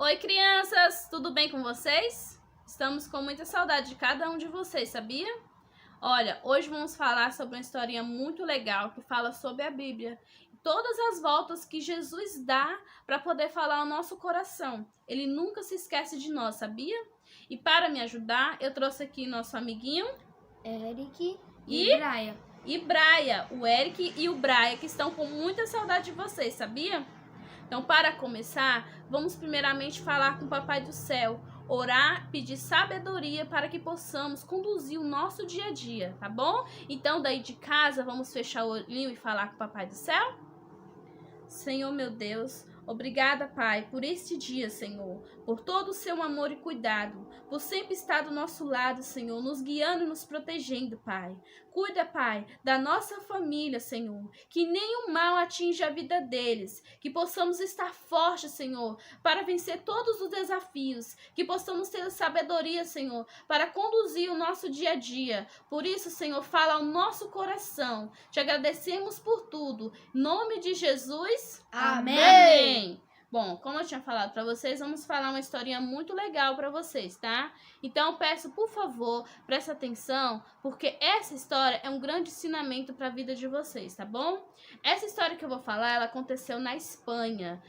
Oi, crianças! Tudo bem com vocês? Estamos com muita saudade de cada um de vocês, sabia? Olha, hoje vamos falar sobre uma historinha muito legal que fala sobre a Bíblia. Todas as voltas que Jesus dá para poder falar ao nosso coração. Ele nunca se esquece de nós, sabia? E para me ajudar, eu trouxe aqui nosso amiguinho Eric e Braia. E Braia, o Eric e o Braia, que estão com muita saudade de vocês, sabia? Então, para começar, vamos primeiramente falar com o Papai do Céu, orar, pedir sabedoria para que possamos conduzir o nosso dia a dia, tá bom? Então, daí de casa, vamos fechar o olhinho e falar com o Papai do Céu? Senhor meu Deus, obrigada, Pai, por este dia, Senhor, por todo o seu amor e cuidado, por sempre estar do nosso lado, Senhor, nos guiando e nos protegendo, Pai. Cuida, Pai, da nossa família, Senhor, que nenhum mal atinja a vida deles, que possamos estar fortes, Senhor, para vencer todos os desafios, que possamos ter sabedoria, Senhor, para conduzir o nosso dia a dia. Por isso, Senhor, fala ao nosso coração. Te agradecemos por tudo. Em nome de Jesus. Amém. Amém. Bom, como eu tinha falado para vocês, vamos falar uma historinha muito legal para vocês, tá? Então eu peço, por favor, presta atenção, porque essa história é um grande ensinamento para a vida de vocês, tá bom? Essa história que eu vou falar, ela aconteceu na Espanha,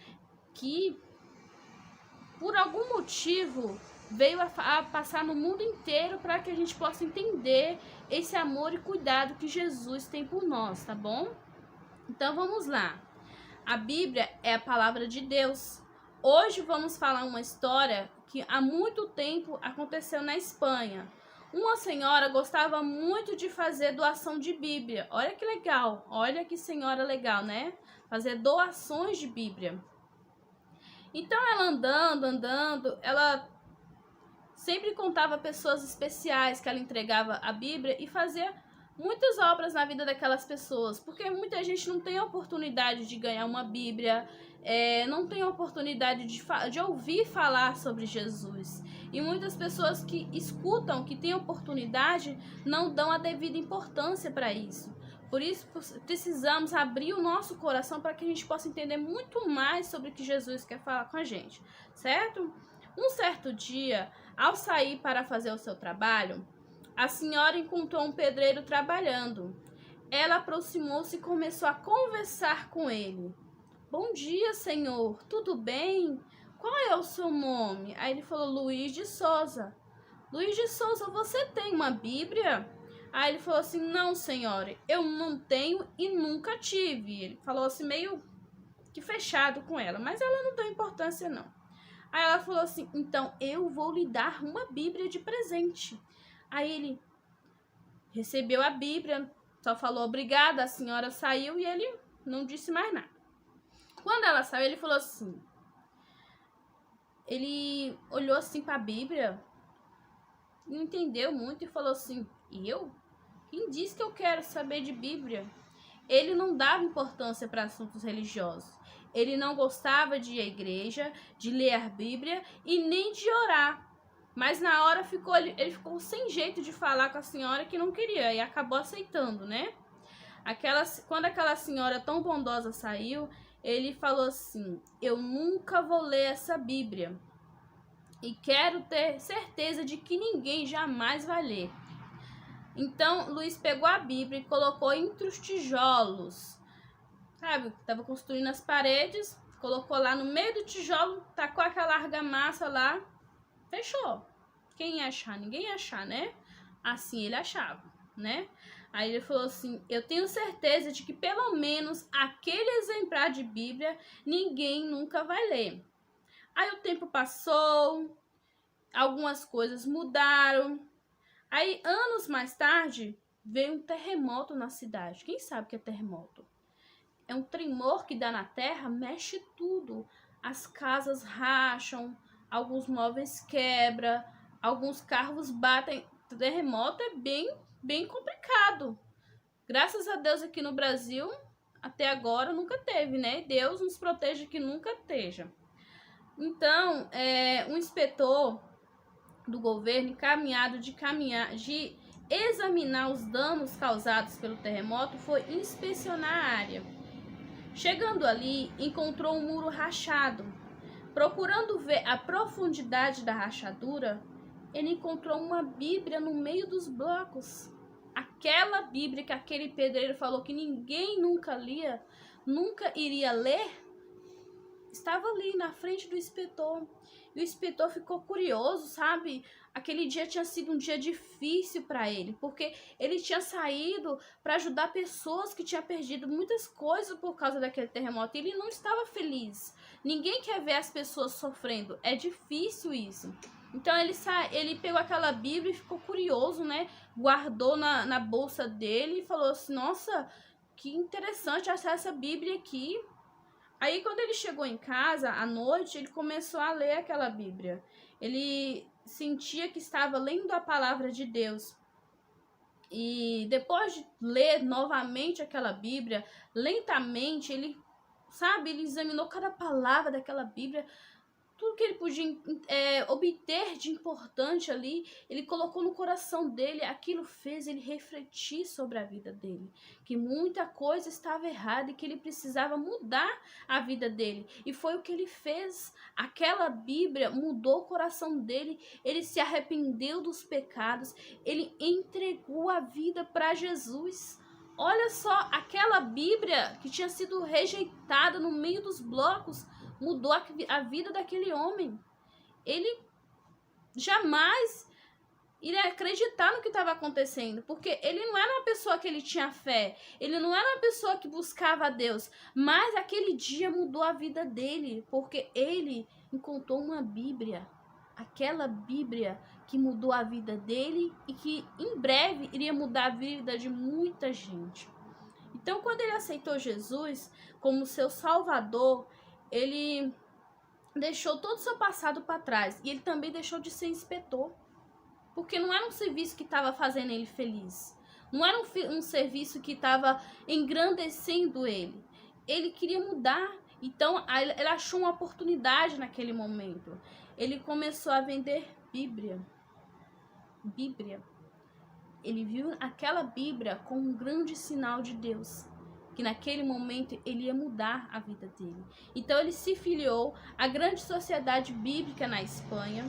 que por algum motivo veio a passar no mundo inteiro para que a gente possa entender esse amor e cuidado que Jesus tem por nós, tá bom? Então vamos lá. A Bíblia é a palavra de Deus. Hoje vamos falar uma história que há muito tempo aconteceu na Espanha. Uma senhora gostava muito de fazer doação de Bíblia. Olha que legal, olha que senhora legal, né? Fazer doações de Bíblia. Então ela andando, ela sempre contava pessoas especiais que ela entregava a Bíblia e fazia muitas obras na vida daquelas pessoas, porque muita gente não tem a oportunidade de ganhar uma Bíblia, não tem a oportunidade de ouvir falar sobre Jesus. E muitas pessoas que escutam, que têm oportunidade, não dão a devida importância para isso. Por isso, precisamos abrir o nosso coração para que a gente possa entender muito mais sobre o que Jesus quer falar com a gente, certo? Um certo dia, ao sair para fazer o seu trabalho, a senhora encontrou um pedreiro trabalhando. Ela aproximou-se e começou a conversar com ele. Bom dia, senhor. Tudo bem? Qual é o seu nome? Aí ele falou, Luiz de Souza. Luiz de Souza, você tem uma Bíblia? Aí ele falou assim, não, senhora, eu não tenho e nunca tive. Ele falou assim, meio que fechado com ela, mas ela não deu importância, não. Aí ela falou assim, então eu vou lhe dar uma Bíblia de presente. Aí ele recebeu a Bíblia, só falou obrigada, a senhora saiu e ele não disse mais nada. Quando ela saiu, ele falou assim, ele olhou assim para a Bíblia, não entendeu muito e falou assim, eu? Quem disse que eu quero saber de Bíblia? Ele não dava importância para assuntos religiosos. Ele não gostava de ir à igreja, de ler a Bíblia e nem de orar. Mas na hora ele ficou sem jeito de falar com a senhora que não queria e acabou aceitando, né? Quando aquela senhora tão bondosa saiu, ele falou assim, eu nunca vou ler essa Bíblia e quero ter certeza de que ninguém jamais vai ler. Então, Luiz pegou a Bíblia e colocou entre os tijolos, sabe? Estava construindo as paredes, colocou lá no meio do tijolo, tacou aquela argamassa lá, fechou. Quem ia achar? Ninguém ia achar, né? Assim ele achava, né? Aí ele falou assim, eu tenho certeza de que pelo menos aquele exemplar de Bíblia ninguém nunca vai ler. Aí o tempo passou, algumas coisas mudaram. Aí anos mais tarde veio um terremoto na cidade. Quem sabe o que é terremoto? É um tremor que dá na terra, mexe tudo. As casas racham, alguns móveis quebram, alguns carros batem. Terremoto é bem complicado. Graças a Deus aqui no Brasil, até agora nunca teve, né? Deus nos proteja que nunca esteja. Então, um inspetor do governo encaminhado de examinar os danos causados pelo terremoto foi inspecionar a área. Chegando ali, encontrou um muro rachado. Procurando ver a profundidade da rachadura, ele encontrou uma Bíblia no meio dos blocos. Aquela Bíblia que aquele pedreiro falou que ninguém nunca lia, nunca iria ler, estava ali na frente do inspetor. E o inspetor ficou curioso, sabe? Aquele dia tinha sido um dia difícil para ele, porque ele tinha saído para ajudar pessoas que tinham perdido muitas coisas por causa daquele terremoto. E ele não estava feliz. Ninguém quer ver as pessoas sofrendo. É difícil isso. Então ele pegou aquela Bíblia e ficou curioso, né? Guardou na bolsa dele e falou assim: nossa, que interessante achar essa Bíblia aqui. Aí, quando ele chegou em casa, à noite, ele começou a ler aquela Bíblia. Ele sentia que estava lendo a palavra de Deus. E depois de ler novamente aquela Bíblia, lentamente, ele examinou cada palavra daquela Bíblia. Tudo que ele podia obter de importante ali, ele colocou no coração dele. Aquilo fez ele refletir sobre a vida dele, que muita coisa estava errada e que ele precisava mudar a vida dele. E foi o que ele fez. Aquela Bíblia mudou o coração dele. Ele se arrependeu dos pecados. Ele entregou a vida para Jesus. Olha só, aquela Bíblia que tinha sido rejeitada no meio dos blocos mudou a vida daquele homem. Ele jamais iria acreditar no que estava acontecendo, porque ele não era uma pessoa que ele tinha fé, ele não era uma pessoa que buscava a Deus, mas aquele dia mudou a vida dele, porque ele encontrou uma Bíblia, aquela Bíblia que mudou a vida dele e que em breve iria mudar a vida de muita gente. Então, quando ele aceitou Jesus como seu Salvador, ele deixou todo o seu passado para trás. E ele também deixou de ser inspetor. Porque não era um serviço que estava fazendo ele feliz. Não era um serviço que estava engrandecendo ele. Ele queria mudar. Então, ele achou uma oportunidade naquele momento. Ele começou a vender Bíblia. Ele viu aquela Bíblia como um grande sinal de Deus, que naquele momento ele ia mudar a vida dele. Então ele se filiou à grande sociedade bíblica na Espanha.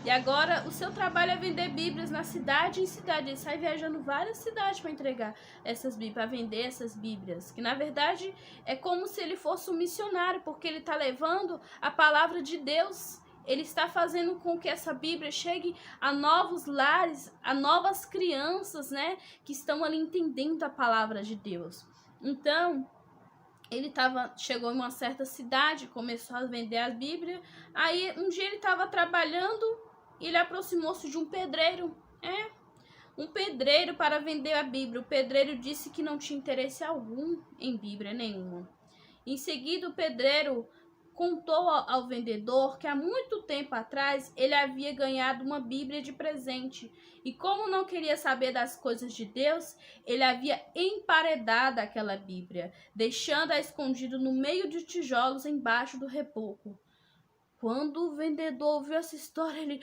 E agora o seu trabalho é vender Bíblias na cidade em cidade. Ele sai viajando várias cidades para entregar essas Bíblias, para vender essas Bíblias. Que na verdade é como se ele fosse um missionário, porque ele está levando a palavra de Deus. Ele está fazendo com que essa Bíblia chegue a novos lares, a novas crianças, né? Que estão ali entendendo a palavra de Deus. Então, ele chegou em uma certa cidade, começou a vender as Bíblias. Aí, um dia ele estava trabalhando e ele aproximou-se de um pedreiro. Um pedreiro para vender a Bíblia. O pedreiro disse que não tinha interesse algum em Bíblia nenhuma. Em seguida, o pedreiro contou ao vendedor que há muito tempo atrás ele havia ganhado uma Bíblia de presente. E como não queria saber das coisas de Deus, ele havia emparedado aquela Bíblia, deixando-a escondida no meio de tijolos embaixo do reboco. Quando o vendedor ouviu essa história, ele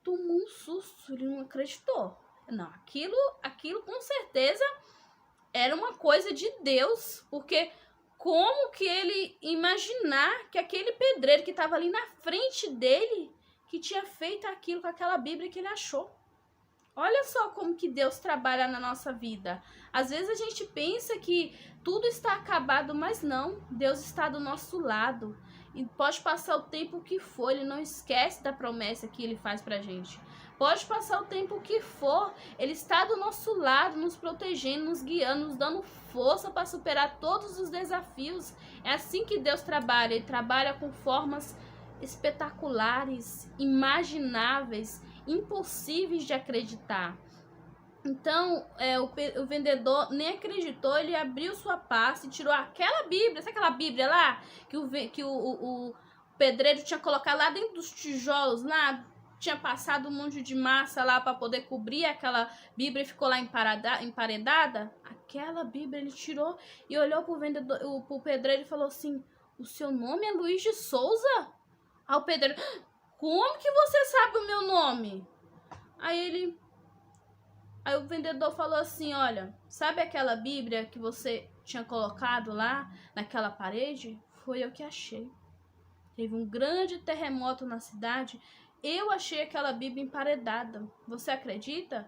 tomou um susto, ele não acreditou. Não, aquilo com certeza era uma coisa de Deus, porque como que ele imaginar que aquele pedreiro que estava ali na frente dele, que tinha feito aquilo com aquela Bíblia que ele achou? Olha só como que Deus trabalha na nossa vida. Às vezes a gente pensa que tudo está acabado, mas não. Deus está do nosso lado. E pode passar o tempo que for, ele não esquece da promessa que ele faz pra gente. Pode passar o tempo que for, ele está do nosso lado, nos protegendo, nos guiando, nos dando força para superar todos os desafios. É assim que Deus trabalha. Ele trabalha com formas espetaculares, imagináveis, impossíveis de acreditar. Então, o vendedor nem acreditou, ele abriu sua pasta e tirou aquela Bíblia, sabe aquela Bíblia lá que o pedreiro tinha colocado lá dentro dos tijolos, lá tinha passado um monte de massa lá para poder cobrir aquela Bíblia e ficou lá emparedada? Aquela Bíblia ele tirou e olhou pro pedreiro e falou assim: o seu nome é Luiz de Souza? Aí o pedreiro: como que você sabe o meu nome? Aí o vendedor falou assim: olha, sabe aquela Bíblia que você tinha colocado lá naquela parede? Foi eu que achei. teve um grande terremoto na cidade. Eu achei aquela Bíblia emparedada. Você acredita?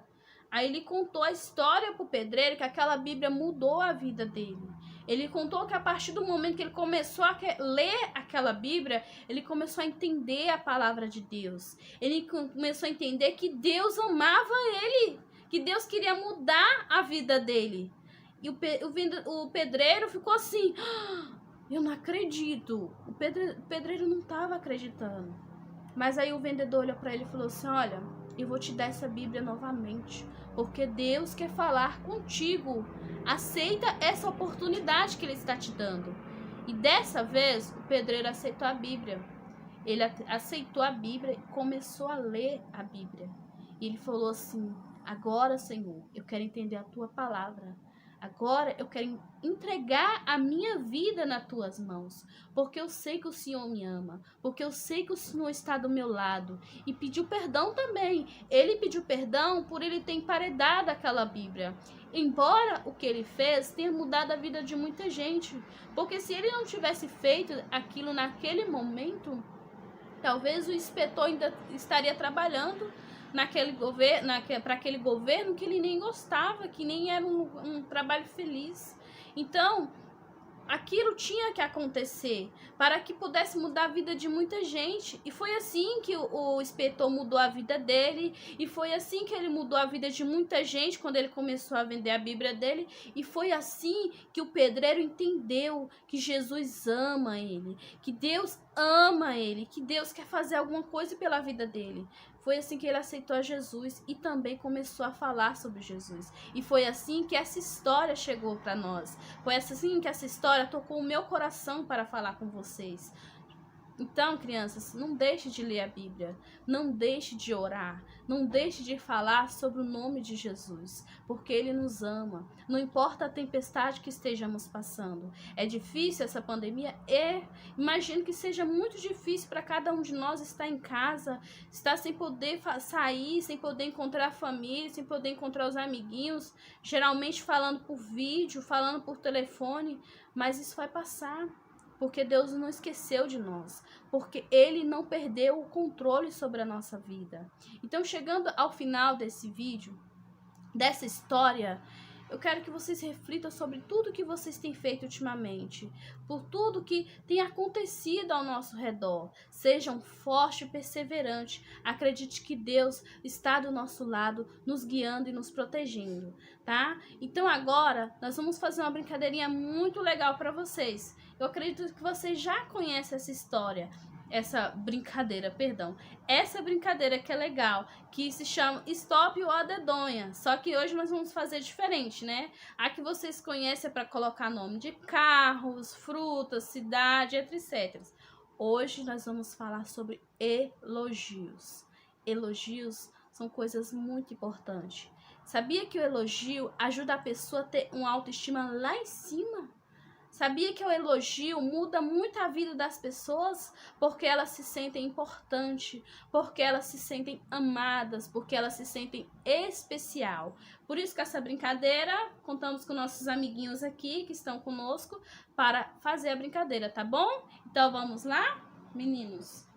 Aí ele contou a história pro pedreiro, que aquela Bíblia mudou a vida dele. Ele contou que a partir do momento que ele começou a ler aquela Bíblia, ele começou a entender a palavra de Deus. Ele começou a entender que Deus amava ele, que Deus queria mudar a vida dele. E o pedreiro ficou assim, eu não acredito. O pedreiro não estava acreditando. Mas aí o vendedor olhou para ele e falou assim, olha, eu vou te dar essa Bíblia novamente, porque Deus quer falar contigo. Aceita essa oportunidade que Ele está te dando. E dessa vez, o pedreiro aceitou a Bíblia. Ele aceitou a Bíblia e começou a ler a Bíblia. E ele falou assim, agora, Senhor, eu quero entender a Tua palavra. Agora eu quero entregar a minha vida nas tuas mãos, porque eu sei que o Senhor me ama, porque eu sei que o Senhor está do meu lado. E pediu perdão também. Ele pediu perdão por ele ter emparedado aquela Bíblia. Embora o que ele fez tenha mudado a vida de muita gente. Porque se ele não tivesse feito aquilo naquele momento, talvez o inspetor ainda estaria trabalhando naquele governo, para aquele governo que ele nem gostava, que nem era um trabalho feliz. Então, aquilo tinha que acontecer para que pudesse mudar a vida de muita gente. E foi assim que o inspetor mudou a vida dele. E foi assim que ele mudou a vida de muita gente quando ele começou a vender a Bíblia dele. E foi assim que o pedreiro entendeu que Jesus ama ele, que Deus ama ele, que Deus quer fazer alguma coisa pela vida dele. Foi assim que ele aceitou a Jesus e também começou a falar sobre Jesus. E foi assim que essa história chegou para nós. Foi assim que essa história tocou o meu coração para falar com vocês. Então, crianças, não deixe de ler a Bíblia, não deixe de orar, não deixe de falar sobre o nome de Jesus, porque Ele nos ama. Não importa a tempestade que estejamos passando. É difícil essa pandemia? Imagino que seja muito difícil para cada um de nós estar em casa, estar sem poder sair, sem poder encontrar a família, sem poder encontrar os amiguinhos, geralmente falando por vídeo, falando por telefone, mas isso vai passar. Porque Deus não esqueceu de nós, porque Ele não perdeu o controle sobre a nossa vida. Então, chegando ao final desse vídeo, dessa história, eu quero que vocês reflitam sobre tudo que vocês têm feito ultimamente, por tudo que tem acontecido ao nosso redor. Sejam fortes e perseverantes. Acredite que Deus está do nosso lado, nos guiando e nos protegendo, tá? Então agora nós vamos fazer uma brincadeirinha muito legal para vocês. Eu acredito que vocês já conhecem essa história. Essa brincadeira que é legal, que se chama Stop ou a Dedonha. Só que hoje nós vamos fazer diferente, né? A que vocês conhecem é para colocar nome de carros, frutas, cidade, etc. Hoje nós vamos falar sobre elogios. Elogios são coisas muito importantes. Sabia que o elogio ajuda a pessoa a ter uma autoestima lá em cima? Sabia que o elogio muda muito a vida das pessoas porque elas se sentem importantes, porque elas se sentem amadas, porque elas se sentem especial. Por isso que essa brincadeira, contamos com nossos amiguinhos aqui que estão conosco para fazer a brincadeira, tá bom? Então vamos lá, meninos?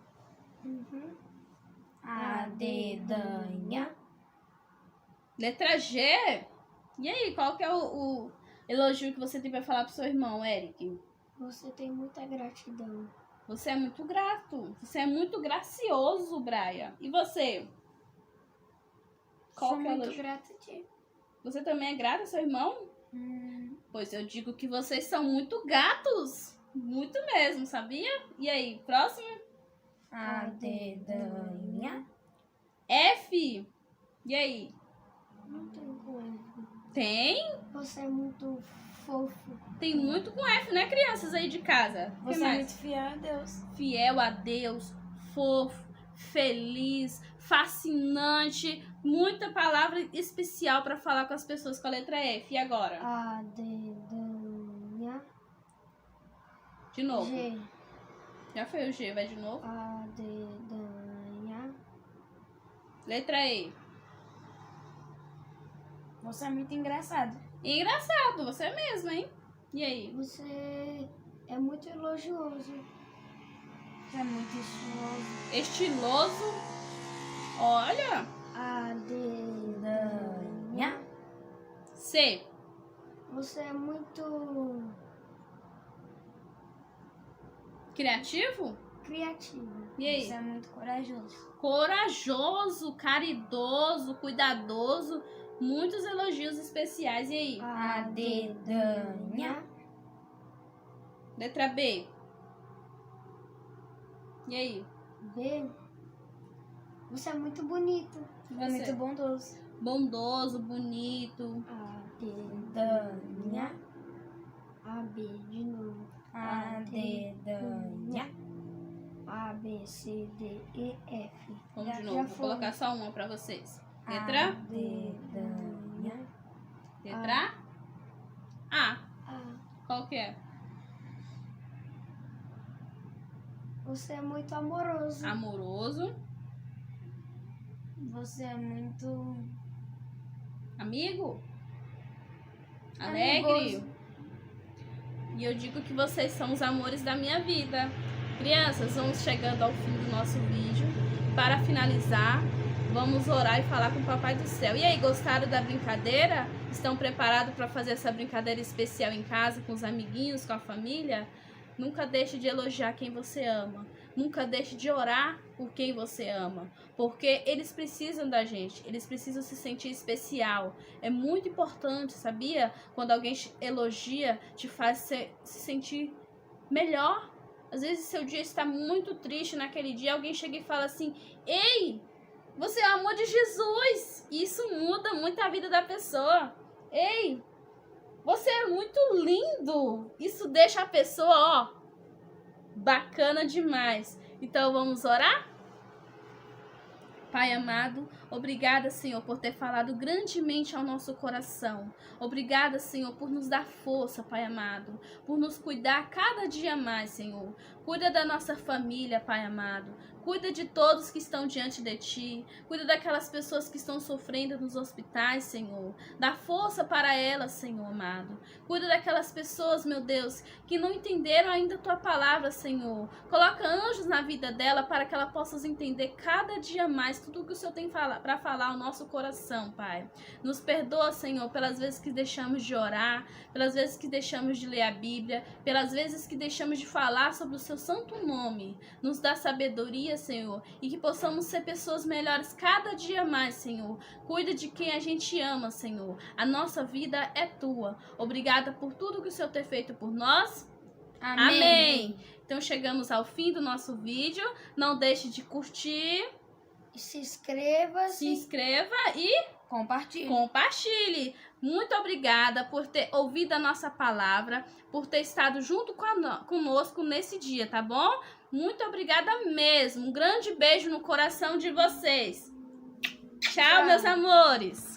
A dedanha. Letra G. E aí, qual que é o elogio que você tem para falar pro seu irmão, Eric? Você tem muita gratidão. Você é muito grato. Você é muito gracioso, Brian. E você? Sou muito grata a ti. Você também é grato ao seu irmão? Pois eu digo que vocês são muito gatos. Muito mesmo, sabia? E aí, próximo? A dedanha. F. E aí? Não tem com F. Tem? Você é muito fofo. Tem muito com F, né, crianças aí de casa? O que Você é mais? muito fiel a Deus. Fiel a Deus, fofo, feliz, fascinante. Muita palavra especial para falar com as pessoas com a letra F. E agora? A dedanha. De novo. G. Já foi o G, vai de novo. A dedanha. Letra E. Você é muito engraçado. Engraçado, você mesmo, hein? E aí? Você é muito elogioso. Você é muito estiloso. Estiloso. Olha. A dedanha. C. Você é muito Criativo. criativo. E aí? Você é muito corajoso. Corajoso, caridoso, cuidadoso. Muitos elogios especiais. E aí? A dedanha. Letra B. E aí? B. Você é muito bonito. É Você? muito bondoso. Bondoso, bonito. A dedanha. A B de novo. A dedanha. A, B, C, D, E, F. Vamos de Já novo. Vou foi. colocar só uma pra vocês. A Letra? dedanha. Letra A. A. Qual que é? Você é muito amoroso. Amoroso. Você é muito Amigo. Alegre. amigoso. E eu digo que vocês são os amores da minha vida. Crianças, vamos chegando ao fim do nosso vídeo. Para finalizar, vamos orar e falar com o Papai do Céu. E aí, gostaram da brincadeira? Estão preparados para fazer essa brincadeira especial em casa, com os amiguinhos, com a família? Nunca deixe de elogiar quem você ama. Nunca deixe de orar por quem você ama. Porque eles precisam da gente. Eles precisam se sentir especial. É muito importante, sabia? Quando alguém te elogia, te faz se sentir melhor. Às vezes seu dia está muito triste naquele dia. Alguém chega e fala assim: ei, você é o amor de Jesus. E isso muda muito a vida da pessoa. Ei, você é muito lindo. Isso deixa a pessoa, ó, bacana demais. Então vamos orar? Pai amado, obrigada, Senhor, por ter falado grandemente ao nosso coração. Obrigada, Senhor, por nos dar força, Pai amado, por nos cuidar cada dia mais, Senhor. Cuida da nossa família, Pai amado. Cuida de todos que estão diante de Ti. Cuida daquelas pessoas que estão sofrendo nos hospitais, Senhor. Dá força para elas, Senhor amado. Cuida daquelas pessoas, meu Deus, que não entenderam ainda a Tua palavra, Senhor. Coloca anjos na vida dela para que ela possa entender cada dia mais tudo o que o Senhor tem para falar ao nosso coração, Pai. Nos perdoa, Senhor, pelas vezes que deixamos de orar, pelas vezes que deixamos de ler a Bíblia, pelas vezes que deixamos de falar sobre o Seu santo nome. Nos dá sabedoria, Senhor, e que possamos ser pessoas melhores cada dia mais, Senhor. Cuida de quem a gente ama, Senhor. A nossa vida é Tua. Obrigada por tudo que o Senhor tem feito por nós. Amém. Então chegamos ao fim do nosso vídeo. Não deixe de curtir, Se inscreva. se inscreva e Compartilhe. compartilhe. Muito obrigada por ter ouvido a nossa palavra, por ter estado junto conosco nesse dia, tá bom? Muito obrigada mesmo. Um grande beijo no coração de vocês. Tchau, meus amores.